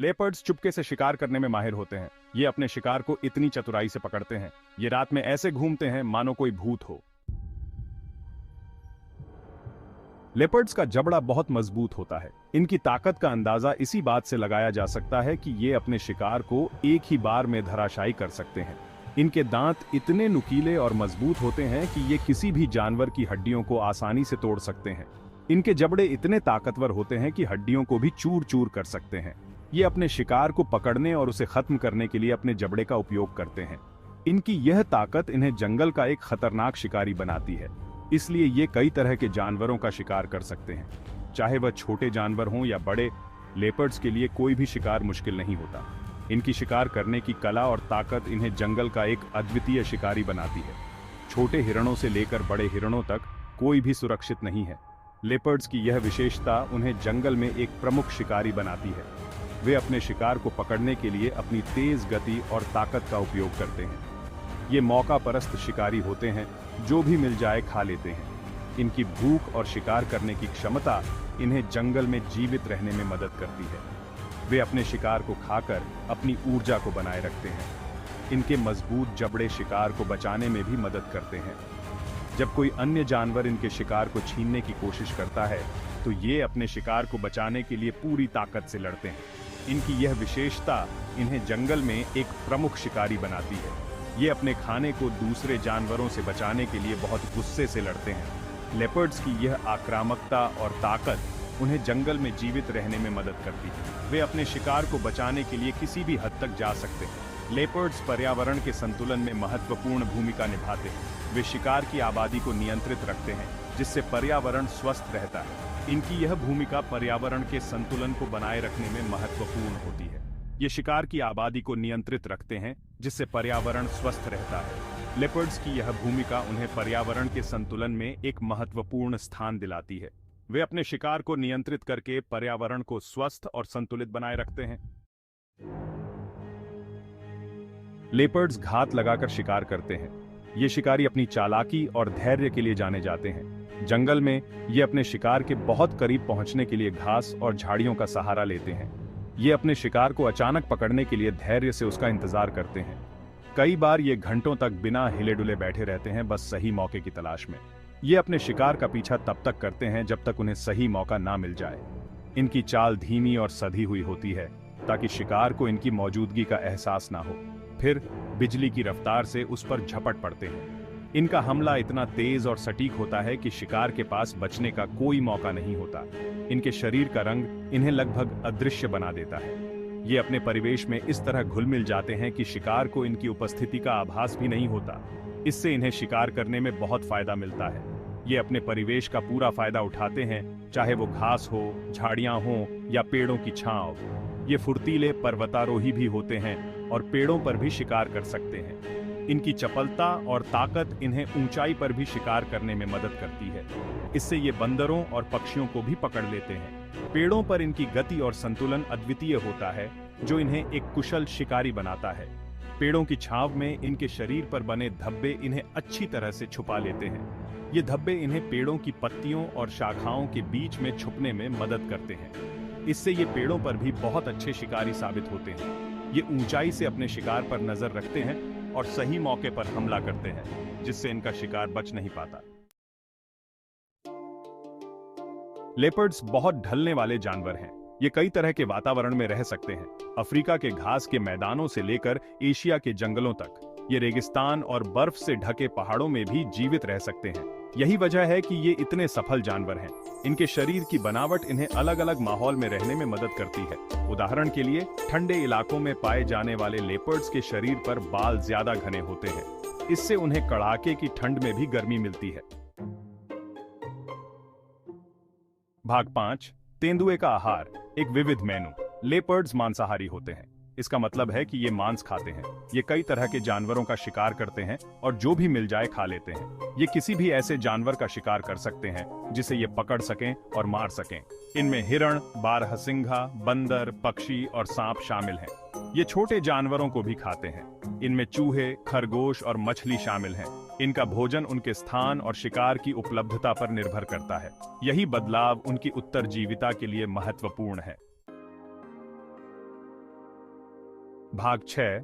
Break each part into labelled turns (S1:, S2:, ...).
S1: Leopards चुपके से शिकार करने में माहिर होते हैं। ये अपने शिकार को इतनी चतुराई से पकड़ते हैं। ये रात में ऐसे घूमते हैं मानो कोई भूत हो। लेपर्ड्स का जबड़ा बहुत मजबूत होता है। इनकी ताकत का अंदाजा इसी बात से लगाया जा सकता है कि ये अपने शिकार को एक ही बार में धराशायी कर सकते हैं। इनके दांत इतने नुकीले और मजबूत होते हैं कि ये किसी भी जानवर की हड्डियों को आसानी से तोड़ सकते हैं। इनके जबड़े इतने ताकतवर होते हैं कि हड्डियों को भी चूर चूर कर सकते हैं। ये अपने शिकार को पकड़ने और उसे खत्म करने के लिए अपने जबड़े का उपयोग करते हैं। इनकी यह ताकत इन्हें जंगल का एक खतरनाक शिकारी बनाती है। इसलिए ये कई तरह के जानवरों का शिकार कर सकते हैं। चाहे वह छोटे जानवर हों या बड़े, लेपर्ड्स के लिए कोई भी शिकार मुश्किल नहीं होता। इनकी शिकार करने की कला और ताकत इन्हें जंगल का एक अद्वितीय शिकारी बनाती है। छोटे हिरणों से लेकर बड़े हिरणों तक कोई भी सुरक्षित नहीं है। लेपर्ड्स की यह विशेषता उन्हें जंगल में एक प्रमुख शिकारी बनाती है। वे अपने शिकार को पकड़ने के लिए अपनी तेज गति और ताकत का उपयोग करते हैं। ये मौका परस्त शिकारी होते हैं, जो भी मिल जाए खा लेते हैं। इनकी भूख और शिकार करने की क्षमता इन्हें जंगल में जीवित रहने में मदद करती है। वे अपने शिकार को खाकर अपनी ऊर्जा को बनाए रखते हैं। इनके मजबूत जबड़े शिकार को बचाने में भी मदद करते हैं। जब कोई अन्य जानवर इनके शिकार को छीनने की कोशिश करता है, तो ये अपने शिकार को बचाने के लिए पूरी ताकत से लड़ते हैं। इनकी यह विशेषता इन्हें जंगल में एक प्रमुख शिकारी बनाती है। ये अपने खाने को दूसरे जानवरों से बचाने के लिए बहुत गुस्से से लड़ते हैं। लेपर्ड्स की यह आक्रामकता और ताकत उन्हें जंगल में जीवित रहने में मदद करती है। वे अपने शिकार को बचाने के लिए किसी भी हद तक जा सकते हैं। लेपर्ड्स पर्यावरण के संतुलन में महत्वपूर्ण भूमिका निभाते हैं। वे शिकार की आबादी को नियंत्रित रखते हैं, जिससे पर्यावरण स्वस्थ रहता है। इनकी यह भूमिका पर्यावरण के संतुलन को बनाए रखने में महत्वपूर्ण होती है। ये शिकार की आबादी को नियंत्रित रखते हैं, जिससे पर्यावरण स्वस्थ रहता है। लेपर्ड्स की यह भूमिका उन्हें पर्यावरण के संतुलन में एक महत्वपूर्ण स्थान दिलाती है। वे अपने शिकार को नियंत्रित करके पर्यावरण को स्वस्थ और संतुलित बनाए रखते हैं। लेपर्ड्स घात लगाकर शिकार करते हैं। ये शिकारी अपनी चालाकी और धैर्य के लिए जाने जाते हैं। जंगल में ये अपने शिकार के बहुत करीब पहुंचने के लिए घास और झाड़ियों का सहारा लेते हैं। ये अपने शिकार को अचानक पकड़ने के लिए धैर्य से उसका इंतजार करते हैं। कई बार ये घंटों तक बिना हिले डुले बैठे रहते हैं, बस सही मौके की तलाश में। ये अपने शिकार का पीछा तब तक करते हैं जब तक उन्हें सही मौका ना मिल जाए। इनकी चाल धीमी और सधी हुई होती है, ताकि शिकार को इनकी मौजूदगी का एहसास ना हो। फिर बिजली की रफ्तार से उस पर झपट पड़ते हैं। इनका हमला इतना तेज और सटीक होता है कि शिकार के पास बचने का कोई मौका नहीं होता। इनके शरीर का रंग इन्हें लगभग अदृश्य बना देता है। ये अपने परिवेश में इस तरह घुल मिल जाते हैं कि शिकार को इनकी उपस्थिति का आभास भी नहीं होता। इससे इन्हें शिकार करने में बहुत फायदा मिलता है। ये अपने परिवेश का पूरा फायदा उठाते हैं, चाहे वो घास हो, झाड़ियां हो या पेड़ों की छांव। ये फुर्तीले पर्वतारोही भी होते हैं और पेड़ों पर भी शिकार कर सकते हैं। इनकी चपलता और ताकत इन्हें ऊंचाई पर भी शिकार करने में मदद करती है। इससे ये बंदरों और पक्षियों को भी पकड़ लेते हैं। पेड़ों पर इनकी गति और संतुलन अद्वितीय होता है, जो इन्हें एक कुशल शिकारी बनाता है। पेड़ों की छांव में इनके शरीर पर बने धब्बे इन्हें अच्छी तरह से छुपा लेते हैं। ये धब्बे इन्हें पेड़ों की पत्तियों और शाखाओं के बीच में छुपने में मदद करते हैं। इससे ये पेड़ों पर भी बहुत अच्छे शिकारी साबित होते हैं। ये ऊंचाई से अपने शिकार पर नजर रखते हैं और सही मौके पर हमला करते हैं, जिससे इनका शिकार बच नहीं पाता। लेपर्ड्स बहुत ढलने वाले जानवर हैं। ये कई तरह के वातावरण में रह सकते हैं, अफ्रीका के घास के मैदानों से लेकर एशिया के जंगलों तक। ये रेगिस्तान और बर्फ से ढके पहाड़ों में भी जीवित रह सकते हैं। यही वजह है कि ये इतने सफल जानवर हैं। इनके शरीर की बनावट इन्हें अलग अलग माहौल में रहने में मदद करती है। उदाहरण के लिए, ठंडे इलाकों में पाए जाने वाले लेपर्ड्स के शरीर पर बाल ज्यादा घने होते हैं। इससे उन्हें कड़ाके की ठंड में भी गर्मी मिलती है। भाग 5, तेंदुए का आहार। एक विविध मेनू। लेपर्ड्स मांसाहारी होते हैं। इसका मतलब है कि ये मांस खाते हैं। ये कई तरह के जानवरों का शिकार करते हैं और जो भी मिल जाए खा लेते हैं। ये किसी भी ऐसे जानवर का शिकार कर सकते हैं जिसे ये पकड़ सकें और मार सकें। इनमें हिरण, बारहसिंघा, बंदर, पक्षी और सांप शामिल हैं। ये छोटे जानवरों को भी खाते हैं। इनमें चूहे, खरगोश और मछली शामिल हैं। इनका भोजन उनके स्थान और शिकार की उपलब्धता पर निर्भर करता है। यही बदलाव उनकी उत्तरजीविता के लिए महत्वपूर्ण है। भाग 6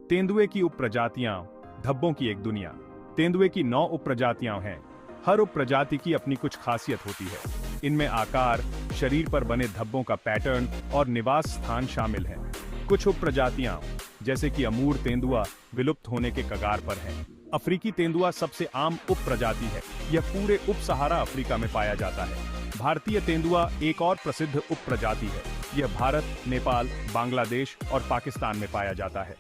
S1: तेंदुए की उपप्रजातियां, धब्बों की एक दुनिया। तेंदुए की 9 उपप्रजातियां हैं। हर उपप्रजाति की अपनी कुछ खासियत होती है। इनमें आकार, शरीर पर बने धब्बों का पैटर्न और निवास स्थान शामिल हैं। कुछ उपप्रजातियां जैसे कि अमूर तेंदुआ विलुप्त होने के कगार पर हैं। अफ्रीकी तेंदुआ सबसे आम उपप्रजाति है। यह पूरे उप सहारा अफ्रीका में पाया जाता है। भारतीय तेंदुआ एक और प्रसिद्ध उपप्रजाति है। यह भारत, नेपाल, बांग्लादेश और पाकिस्तान में पाया जाता है।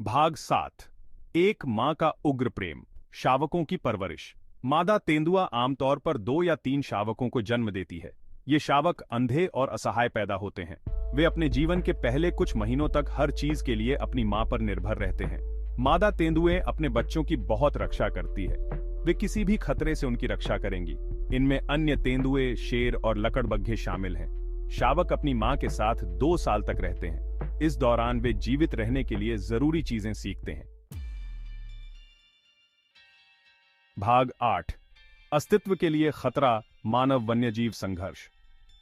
S1: भाग 7 एक मां का उग्र प्रेम, शावकों की परवरिश। मादा तेंदुआ आमतौर पर 2 या 3 शावकों को जन्म देती है। ये शावक अंधे और असहाय पैदा होते हैं। वे अपने जीवन के पहले कुछ महीनों तक हर चीज के लिए अपनी मां पर निर्भर रहते हैं। मादा तेंदुए अपने बच्चों की बहुत रक्षा करती है। वे किसी भी खतरे से उनकी रक्षा करेंगी। इनमें अन्य तेंदुए, शेर और लकड़बग्घे शामिल हैं। शावक अपनी मां के साथ 2 साल तक रहते हैं। इस दौरान वे जीवित रहने के लिए जरूरी चीजें सीखते हैं। भाग 8 अस्तित्व के लिए खतरा, मानव वन्यजीव संघर्ष।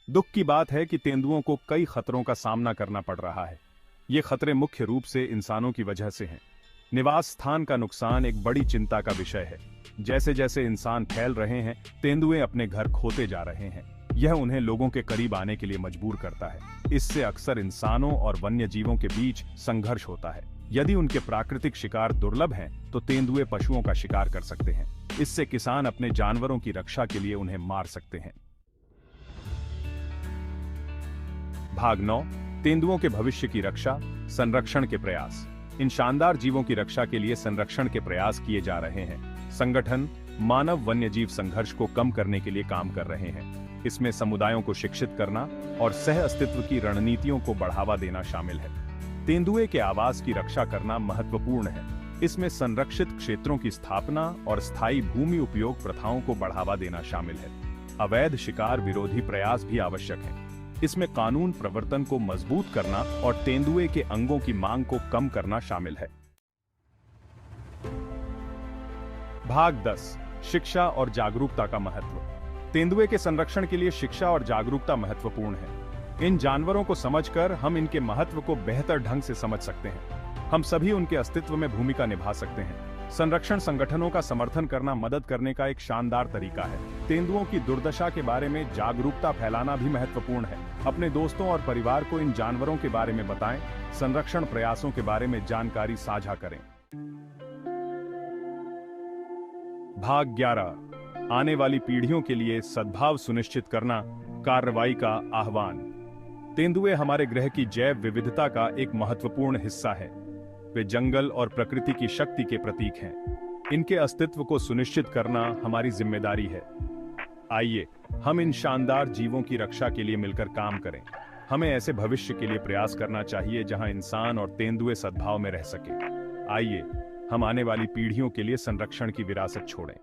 S1: दुख की बात है कि तेंदुओं को कई खतरों का सामना करना पड़ रहा है। ये खतरे मुख्य रूप से इंसानों की वजह से हैं। निवास स्थान का नुकसान एक बड़ी चिंता का विषय है। जैसे जैसे इंसान फैल रहे हैं, तेंदुए अपने घर खोते जा रहे हैं। यह उन्हें लोगों के करीब आने के लिए मजबूर करता है। इससे अक्सर इंसानों और वन्य जीवों के बीच संघर्ष होता है। यदि उनके प्राकृतिक शिकार दुर्लभ हैं, तो तेंदुए पशुओं का शिकार कर सकते हैं। इससे किसान अपने जानवरों की रक्षा के लिए उन्हें मार सकते हैं। भाग 9 तेंदुओं के भविष्य की रक्षा, संरक्षण के प्रयास। इन शानदार जीवों की रक्षा के लिए संरक्षण के प्रयास किए जा रहे हैं। संगठन मानव वन्यजीव संघर्ष को कम करने के लिए काम कर रहे हैं। इसमें समुदायों को शिक्षित करना और सह अस्तित्व की रणनीतियों को बढ़ावा देना शामिल है। तेंदुए के आवास की रक्षा करना महत्वपूर्ण है। इसमें संरक्षित क्षेत्रों की स्थापना और स्थायी भूमि उपयोग प्रथाओं को बढ़ावा देना शामिल है। अवैध शिकार विरोधी प्रयास भी आवश्यक हैं। इसमें कानून प्रवर्तन को मजबूत करना और तेंदुए के अंगों की मांग को कम करना शामिल है। भाग 10 शिक्षा और जागरूकता का महत्व। तेंदुए के संरक्षण के लिए शिक्षा और जागरूकता महत्वपूर्ण है। इन जानवरों को समझकर हम इनके महत्व को बेहतर ढंग से समझ सकते हैं। हम सभी उनके अस्तित्व में भूमिका निभा सकते हैं। संरक्षण संगठनों का समर्थन करना मदद करने का एक शानदार तरीका है। तेंदुओं की दुर्दशा के बारे में जागरूकता फैलाना भी महत्वपूर्ण है। अपने दोस्तों और परिवार को इन जानवरों के बारे में बताएं। संरक्षण प्रयासों के बारे में जानकारी साझा करें। भाग 11 आने वाली पीढ़ियों के लिए सद्भाव सुनिश्चित करना, कार्रवाई का आह्वान। तेंदुए हमारे ग्रह की जैव विविधता का एक महत्वपूर्ण हिस्सा है। वे जंगल और प्रकृति की शक्ति के प्रतीक हैं। इनके अस्तित्व को सुनिश्चित करना हमारी जिम्मेदारी है। आइए हम इन शानदार जीवों की रक्षा के लिए मिलकर काम करें। हमें ऐसे भविष्य के लिए प्रयास करना चाहिए जहां इंसान और तेंदुए सद्भाव में रह सके। आइए हम आने वाली पीढ़ियों के लिए संरक्षण की विरासत छोड़ें।